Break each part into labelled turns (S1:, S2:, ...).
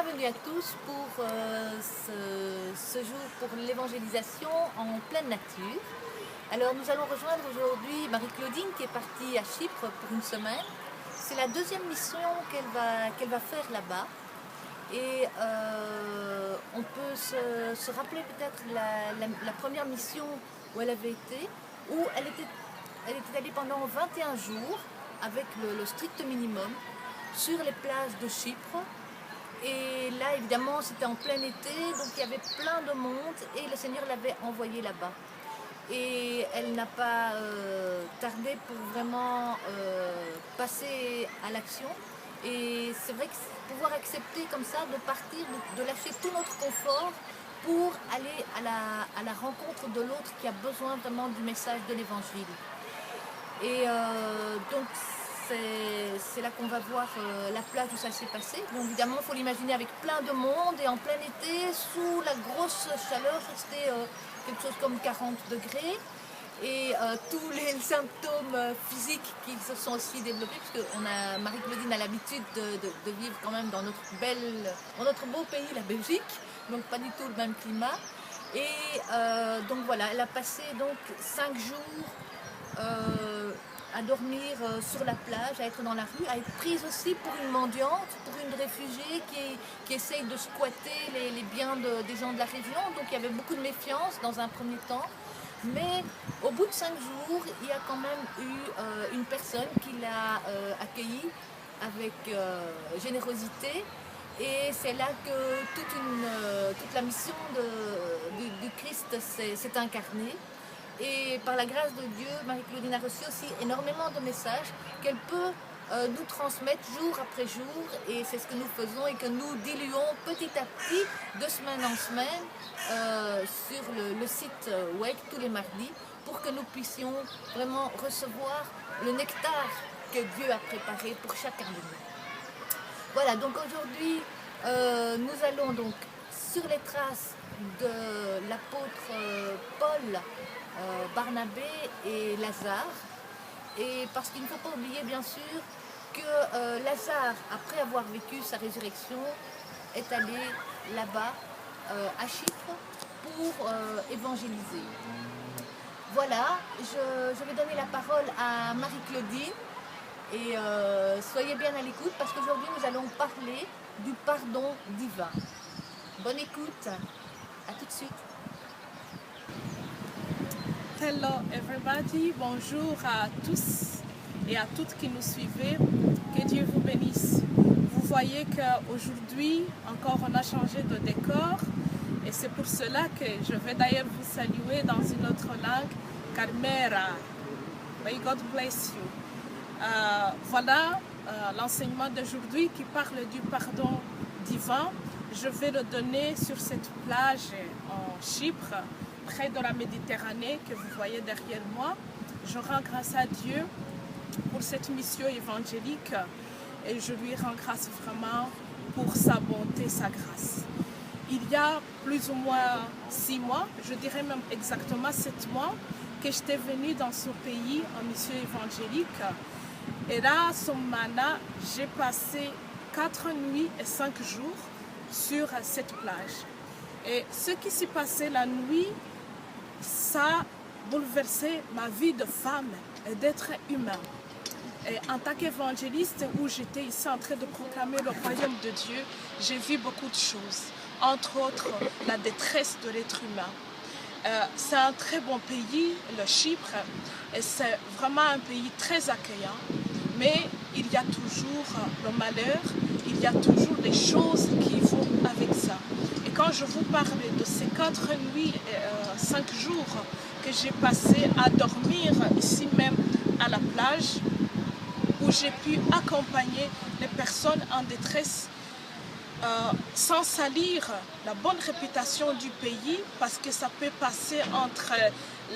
S1: bienvenue à tous pour ce jour pour l'évangélisation en pleine nature. Alors nous allons rejoindre aujourd'hui Marie-Claudine qui est partie à Chypre pour une semaine. C'est la deuxième mission qu'elle va faire là-bas. Et on peut se rappeler peut-être la première mission où elle avait été, où elle était allée pendant 21 jours avec le strict minimum sur les plages de Chypre. Et là, évidemment, c'était en plein été, donc il y avait plein de monde et le Seigneur l'avait envoyée là-bas. Et elle n'a pas tardé pour vraiment passer à l'action. Et c'est vrai que pouvoir accepter comme ça de partir, de lâcher tout notre confort pour aller à la rencontre de l'autre qui a besoin vraiment du message de l'Évangile. Et donc c'est là qu'on va voir la plage où ça s'est passé. Bon, évidemment, il faut l'imaginer avec plein de monde et en plein été, sous la grosse chaleur, c'était quelque chose comme 40 degrés. Et tous les symptômes physiques qui se sont aussi développés, parce que Marie-Claudine a l'habitude de vivre quand même dans notre beau pays, la Belgique, donc pas du tout le même climat. Et donc voilà, elle a passé donc 5 jours à dormir sur la plage, à être dans la rue, à être prise aussi pour une mendiante, pour une réfugiée qui essaye de squatter les biens des gens de la région. Donc il y avait beaucoup de méfiance dans un premier temps. Mais au bout de 5 jours, il y a quand même eu une personne qui l'a accueillie avec générosité. Et c'est là que toute la mission du Christ s'est incarnée. Et par la grâce de Dieu, Marie-Claudine a reçu aussi énormément de messages qu'elle peut nous transmettre jour après jour. Et c'est ce que nous faisons et que nous diluons petit à petit, de semaine en semaine, sur le site web tous les mardis, pour que nous puissions vraiment recevoir le nectar que Dieu a préparé pour chacun de nous. Voilà, donc aujourd'hui, nous allons donc sur les traces de l'apôtre Paul, Barnabé et Lazare. Et parce qu'il ne faut pas oublier bien sûr que Lazare, après avoir vécu sa résurrection, est allé là-bas à Chypre pour évangéliser. Voilà, je vais donner la parole à Marie-Claudine et soyez bien à l'écoute parce qu'aujourd'hui nous allons parler du pardon divin. Bonne écoute, à tout de suite.
S2: Hello everybody, bonjour à tous et à toutes qui nous suivez, que Dieu vous bénisse. Vous voyez qu'aujourd'hui encore on a changé de décor et c'est pour cela que je vais d'ailleurs vous saluer dans une autre langue, Carmera. May God bless you. Voilà l'enseignement d'aujourd'hui qui parle du pardon divin. Je vais le donner sur cette plage en Chypre, près de la Méditerranée que vous voyez derrière moi. Je rends grâce à Dieu pour cette mission évangélique et je lui rends grâce vraiment pour sa bonté, sa grâce. Il y a plus ou moins 6 mois, je dirais même exactement 7 mois, que j'étais venue dans ce pays en mission évangélique. Et là, ce moment-là, j'ai passé 4 nuits et 5 jours sur cette plage. Et ce qui s'est passé la nuit, ça a bouleversé ma vie de femme et d'être humain. Et en tant qu'évangéliste, où j'étais ici en train de proclamer le royaume de Dieu, j'ai vu beaucoup de choses, entre autres la détresse de l'être humain. C'est un très bon pays, le Chypre, et c'est vraiment un pays très accueillant, mais il y a toujours le malheur, il y a toujours des choses qui vont avec ça. Et quand je vous parle de ces 4 nuits et 5 jours que j'ai passé à dormir ici même à la plage, où j'ai pu accompagner les personnes en détresse sans salir la bonne réputation du pays, parce que ça peut passer entre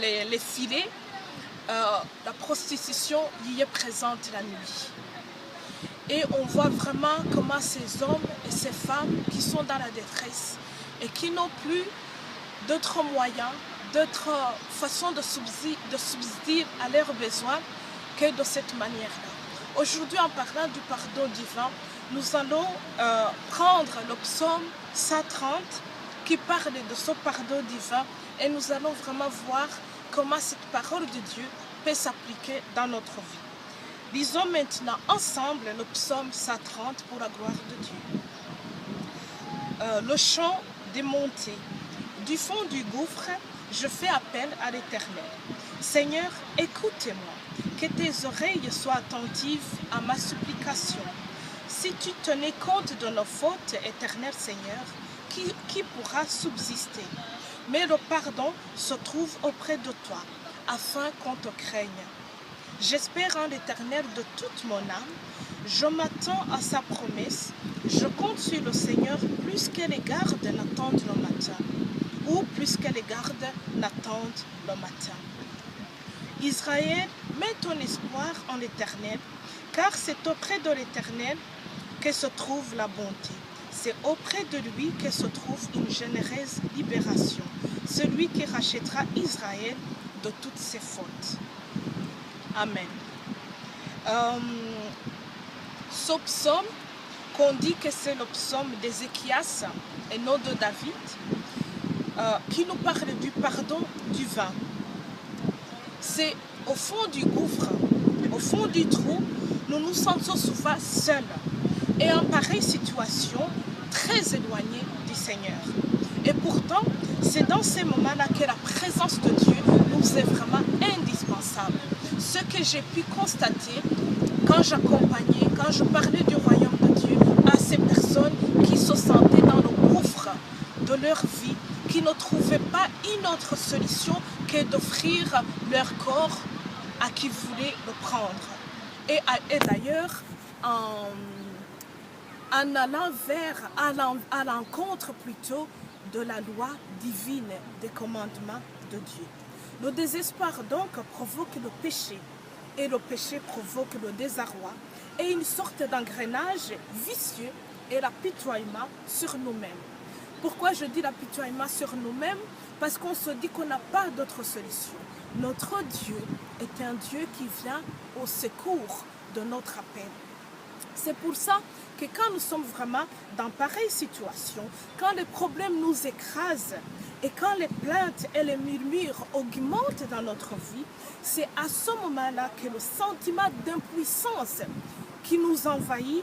S2: les filets, la prostitution y est présente la nuit. Et on voit vraiment comment ces hommes et ces femmes qui sont dans la détresse et qui n'ont plus d'autres moyens, d'autres façons de subsister à leurs besoins que de cette manière-là. Aujourd'hui, en parlant du pardon divin, nous allons prendre le psaume 130 qui parle de ce pardon divin et nous allons vraiment voir comment cette parole de Dieu peut s'appliquer dans notre vie. Lisons maintenant ensemble le psaume 130 pour la gloire de Dieu. Le chant des montées. Du fond du gouffre, je fais appel à l'Éternel. Seigneur, écoute-moi, que tes oreilles soient attentives à ma supplication. Si tu tenais compte de nos fautes, Éternel Seigneur, qui pourra subsister? Mais le pardon se trouve auprès de toi, afin qu'on te craigne. J'espère en l'Éternel de toute mon âme, je m'attends à sa promesse, je compte sur le Seigneur plus que les gardes n'attendent le matin, ou plus que les gardes n'attendent le matin. Israël, mets ton espoir en l'Éternel, car c'est auprès de l'Éternel que se trouve la bonté. C'est auprès de lui que se trouve une généreuse libération, celui qui rachètera Israël de toutes ses fautes. Amen. Ce psaume, qu'on dit que c'est le psaume d'Ézéchias et non de David, qui nous parle du pardon divin. C'est au fond du gouffre, au fond du trou, nous nous sentons souvent seuls et en pareille situation, très éloignés du Seigneur. Et pourtant, c'est dans ces moments-là que la présence de Dieu nous est vraiment indispensable. Ce que j'ai pu constater quand j'accompagnais, quand je parlais du royaume de Dieu à ces personnes qui se sentaient dans le gouffre de leur vie, qui ne trouvaient pas une autre solution que d'offrir leur corps à qui voulait le prendre. Et d'ailleurs, en allant à l'encontre plutôt de la loi divine des commandements de Dieu. Le désespoir donc provoque le péché et le péché provoque le désarroi et une sorte d'engrenage vicieux et l'apitoiement sur nous-mêmes. Pourquoi je dis l'apitoiement sur nous-mêmes? Parce qu'on se dit qu'on n'a pas d'autre solution. Notre Dieu est un Dieu qui vient au secours de notre appel. C'est pour ça que quand nous sommes vraiment dans pareille situation, quand les problèmes nous écrasent et quand les plaintes et les murmures augmentent dans notre vie, c'est à ce moment-là que le sentiment d'impuissance qui nous envahit,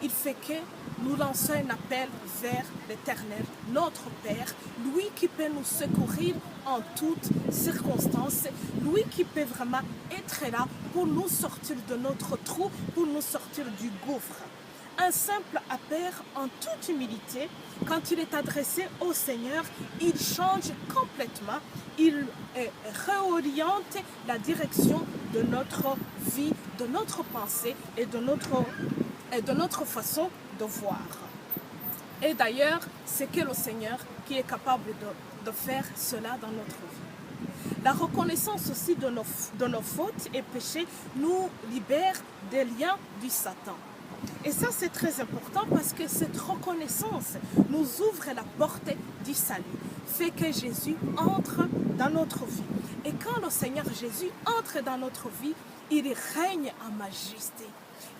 S2: il fait que nous lançons un appel vers l'Éternel, notre Père, lui qui peut nous secourir en toutes circonstances, lui qui peut vraiment être là pour nous sortir de notre trou, pour nous sortir du gouffre. Un simple appel en toute humilité, quand il est adressé au Seigneur, il change complètement, il réoriente la direction de notre vie, de notre pensée et de notre façon de voir. Et d'ailleurs, c'est que le Seigneur qui est capable de faire cela dans notre vie. La reconnaissance aussi de nos fautes et péchés nous libère des liens du Satan. Et ça, c'est très important parce que cette reconnaissance nous ouvre la porte du salut, fait que Jésus entre dans notre vie. Et quand le Seigneur Jésus entre dans notre vie, il règne en majesté.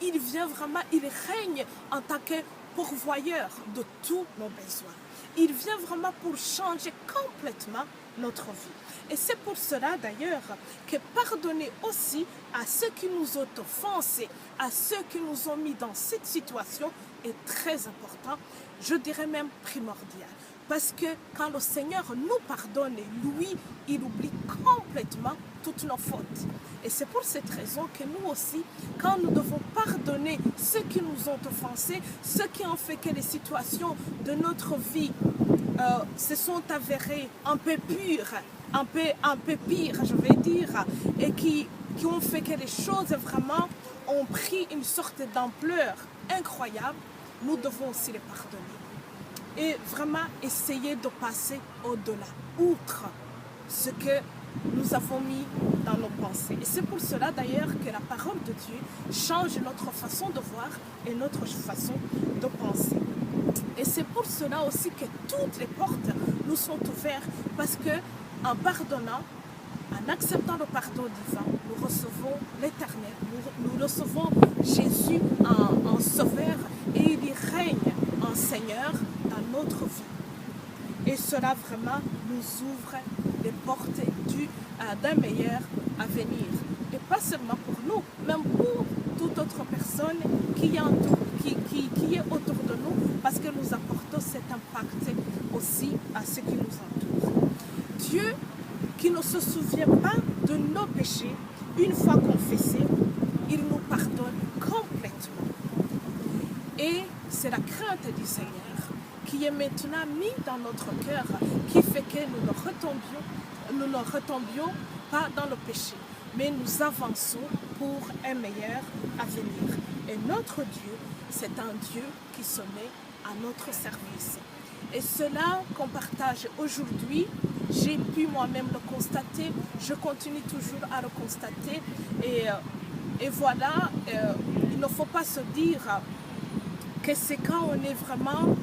S2: Il vient vraiment, il règne en tant que pourvoyeur de tous nos besoins. Il vient vraiment pour changer complètement notre vie. Et c'est pour cela d'ailleurs que pardonner aussi à ceux qui nous ont offensés, à ceux qui nous ont mis dans cette situation est très important, je dirais même primordial. Parce que quand le Seigneur nous pardonne, lui, il oublie complètement toutes nos fautes. Et c'est pour cette raison que nous aussi, quand nous devons pardonner ceux qui nous ont offensés, ceux qui ont fait que les situations de notre vie se sont avérées un peu pures, un peu pires, je vais dire, et qui ont fait que les choses vraiment ont pris une sorte d'ampleur incroyable, nous devons aussi les pardonner. Et vraiment essayer de passer au-delà, outre ce que nous avons mis dans nos pensées. Et c'est pour cela d'ailleurs que la parole de Dieu change notre façon de voir et notre façon de penser. Et c'est pour cela aussi que toutes les portes nous sont ouvertes, parce que en pardonnant, En acceptant le pardon divin, nous recevons l'Éternel, nous recevons Jésus en Sauveur et il y règne en Seigneur dans notre vie. Et cela vraiment nous ouvre les portes d'un meilleur avenir. Et pas seulement pour nous, même pour toute autre personne qui est autour de nous, parce que nous apportons cet impact aussi à ceux qui nous entourent. Dieu, qui ne se souvient pas de nos péchés, une fois confessés, il nous pardonne complètement. Et c'est la crainte du Seigneur qui est maintenant mis dans notre cœur, qui fait que nous ne retombions pas dans le péché, mais nous avançons pour un meilleur avenir. Et notre Dieu, c'est un Dieu qui se met à notre service. Et cela qu'on partage aujourd'hui, j'ai pu moi-même le constater, je continue toujours à le constater. Et voilà, il ne faut pas se dire que c'est quand on est vraiment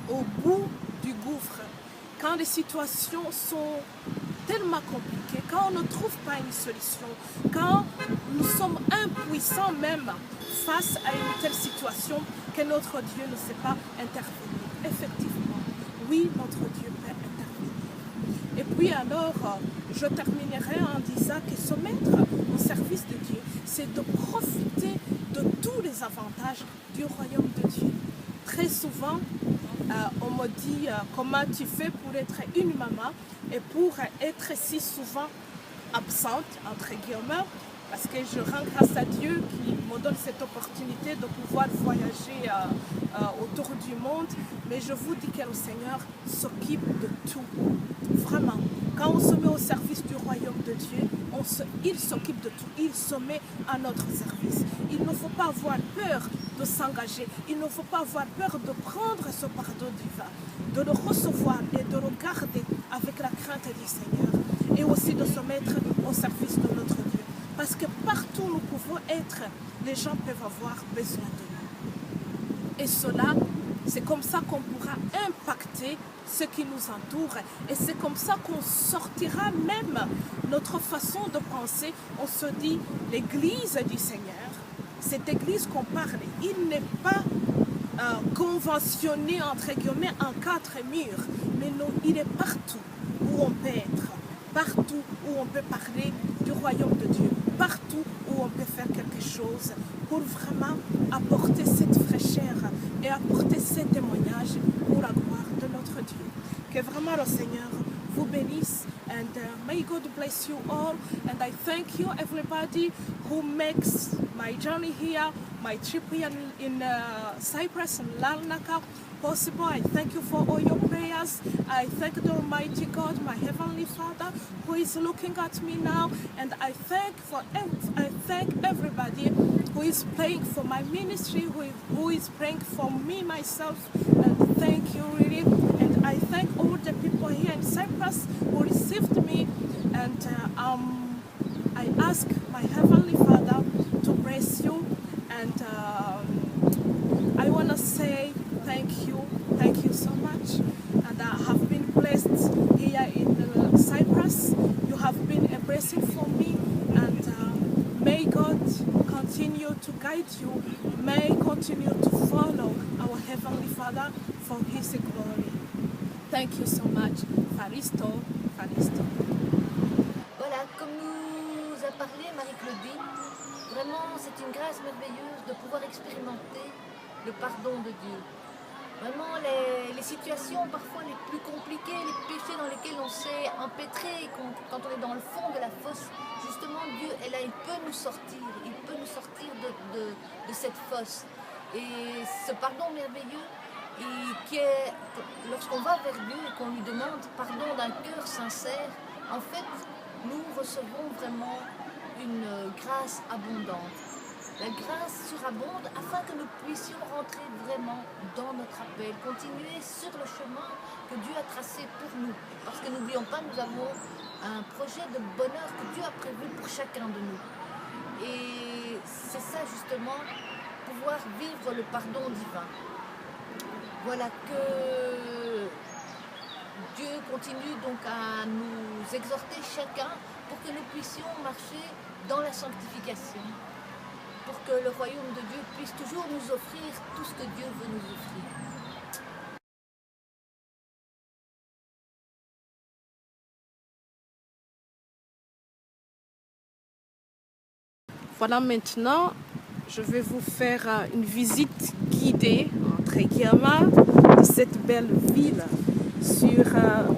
S2: au bout du gouffre, quand les situations sont tellement compliquées, quand on ne trouve pas une solution, quand nous sommes impuissants même face à une telle situation, que notre Dieu ne sait pas intervenir. Effectivement, oui, notre Dieu peut intervenir. Et puis alors, je terminerai en disant que se mettre au service de Dieu, c'est de profiter de tous les avantages du royaume de Dieu. Très souvent, on me dit comment tu fais pour être une maman et pour être si souvent absente, entre guillemets, parce que je rends grâce à Dieu qui me donne cette opportunité de pouvoir voyager autour du monde. Mais je vous dis que le Seigneur s'occupe de tout. Vraiment, quand on se met au service du royaume de Dieu, il s'occupe de tout. Il se met à notre service. Il ne faut pas avoir peur de s'engager. Il ne faut pas avoir peur de prendre ce pardon divin, de le recevoir et de le garder avec la crainte du Seigneur. Et aussi de se mettre au service de notre Dieu. Parce que partout où nous pouvons être, les gens peuvent avoir besoin de nous. Et cela, c'est comme ça qu'on pourra impacter ce qui nous entoure. Et c'est comme ça qu'on sortira même notre façon de penser. On se dit, l'Église du Seigneur, cette Église qu'on parle, il n'est pas conventionné, entre guillemets, en 4 murs. Mais non, il est partout où on peut être. Partout où on peut parler du royaume de Dieu, partout où on peut faire quelque chose pour vraiment apporter cette fraîcheur et apporter ce témoignage pour la gloire de notre Dieu. Que vraiment le Seigneur vous bénisse and may God bless you all. And I thank you everybody who makes my journey here, my trip here in Cyprus and Larnaca possible. I thank you for all your prayers. I thank the Almighty God, my Heavenly Father, who is looking at me now. And I thank everybody who is praying for my ministry, who is praying for me, myself. And thank you really. And I thank all the people here in Cyprus who received me. And I ask my Heavenly Father to bless you. And I want to say thank you so much. And I have been blessed here in Cyprus. You have been a blessing for me. And may God continue to guide you. May continue to follow our Heavenly Father for His glory. Thank you so much. Faristo, Faristo.
S1: Voilà, comme nous a parlé Marie-Claudine, vraiment c'est une grâce merveilleuse de pouvoir expérimenter le pardon de Dieu. Vraiment les situations parfois les plus compliquées, les péchés dans lesquels on s'est empêtré, quand on est dans le fond de la fosse, justement Dieu est là, il peut nous sortir de cette fosse. Et ce pardon merveilleux, qui est, lorsqu'on va vers Dieu et qu'on lui demande pardon d'un cœur sincère, en fait, nous recevons vraiment une grâce abondante. La grâce surabonde afin que nous puissions rentrer vraiment dans notre appel, continuer sur le chemin que Dieu a tracé pour nous. Parce que n'oublions pas, nous avons un projet de bonheur que Dieu a prévu pour chacun de nous. Et c'est ça justement, pouvoir vivre le pardon divin. Voilà, que Dieu continue continue donc à nous exhorter chacun pour que nous puissions marcher dans la sanctification, pour que le royaume de Dieu puisse toujours nous offrir tout ce que Dieu veut nous offrir.
S2: Voilà, maintenant, je vais vous faire une visite guidée, entre guillemets, de cette belle ville sur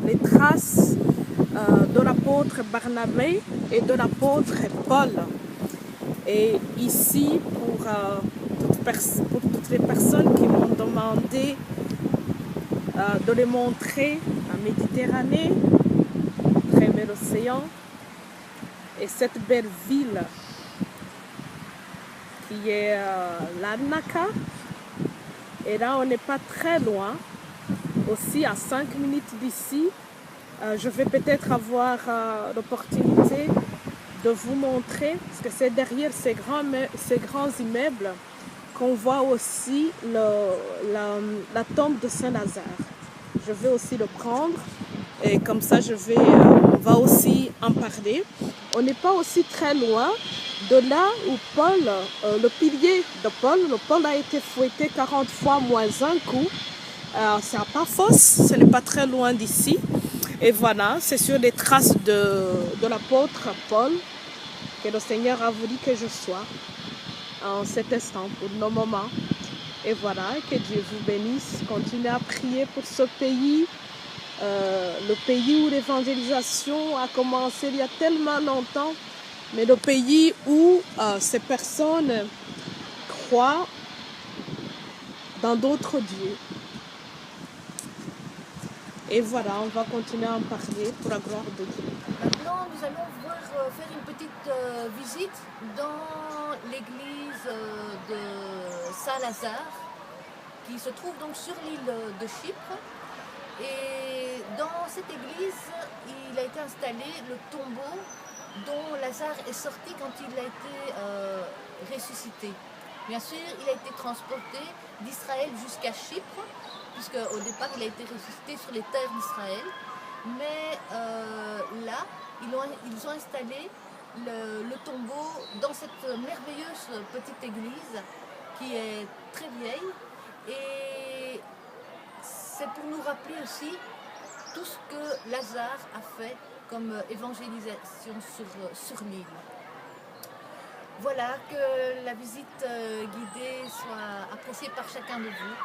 S2: les traces de l'apôtre Barnabé et de l'apôtre Paul. Et ici, pour toutes les personnes qui m'ont demandé de les montrer la Méditerranée, travers l'océan, et cette belle ville qui est Larnaca. Et là, on n'est pas très loin, aussi à 5 minutes d'ici. Je vais peut-être avoir l'opportunité de vous montrer, parce que c'est derrière ces grands immeubles qu'on voit aussi la tombe de Saint-Lazare. Je vais aussi le prendre et comme ça on va aussi en parler. On n'est pas aussi très loin de là où Paul, le pilier de Paul a été fouetté 40 fois moins un coup. C'est à Paphos, ce n'est pas très loin d'ici. Et voilà, c'est sur les traces de l'apôtre Paul que le Seigneur a voulu que je sois en cet instant, pour nos moments. Et voilà, que Dieu vous bénisse. Continuez à prier pour ce pays, le pays où l'évangélisation a commencé il y a tellement longtemps, mais le pays où ces personnes croient dans d'autres dieux. Et voilà, on va continuer à en parler pour la gloire de Dieu.
S1: Maintenant, nous allons faire une petite visite dans l'église de Saint-Lazare, qui se trouve donc sur l'île de Chypre. Et dans cette église, il a été installé le tombeau dont Lazare est sorti quand il a été ressuscité. Bien sûr, il a été transporté d'Israël jusqu'à Chypre, puisque au départ il a été ressuscité sur les terres d'Israël. Mais là, ils ont installé le tombeau dans cette merveilleuse petite église qui est très vieille. Et c'est pour nous rappeler aussi tout ce que Lazare a fait comme évangélisation sur l'île. Voilà, que la visite guidée soit appréciée par chacun de vous.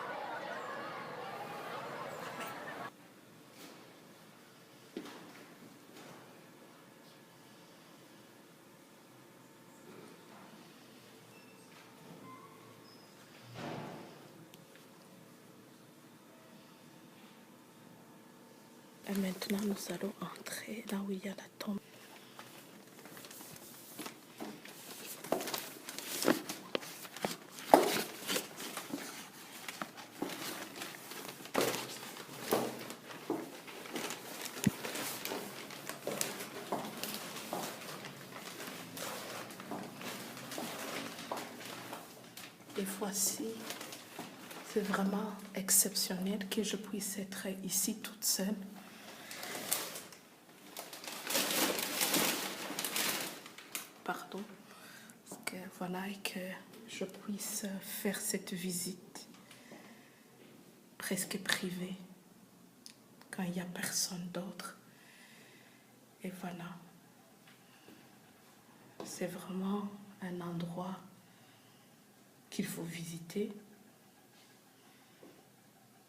S2: Et maintenant, nous allons entrer là où il y a la tombe. Et voici, c'est vraiment exceptionnel que je puisse être ici toute seule. Pardon, parce que voilà, et que je puisse faire cette visite presque privée quand il n'y a personne d'autre. Et voilà, c'est vraiment un endroit qu'il faut visiter.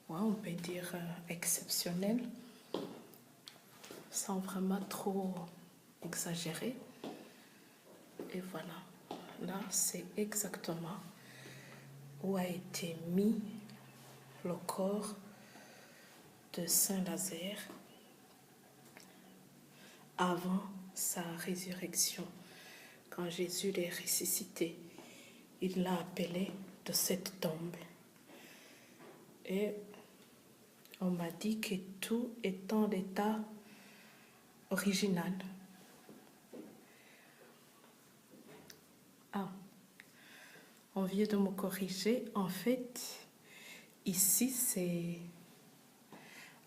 S2: Ouais, on peut dire exceptionnel, sans vraiment trop exagérer. Et voilà, là c'est exactement où a été mis le corps de Saint-Lazare avant sa résurrection. Quand Jésus l'est ressuscité, il l'a appelé de cette tombe. Et on m'a dit que tout est en l'état original. Ah, on vient de me corriger. En fait, ici, c'est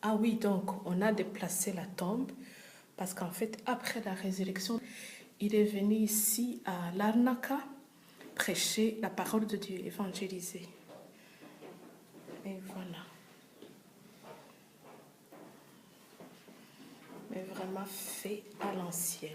S2: Ah oui, donc on a déplacé la tombe parce qu'en fait, après la résurrection, il est venu ici à Larnaca prêcher la parole de Dieu, évangéliser. Et voilà. Mais vraiment fait à l'ancienne.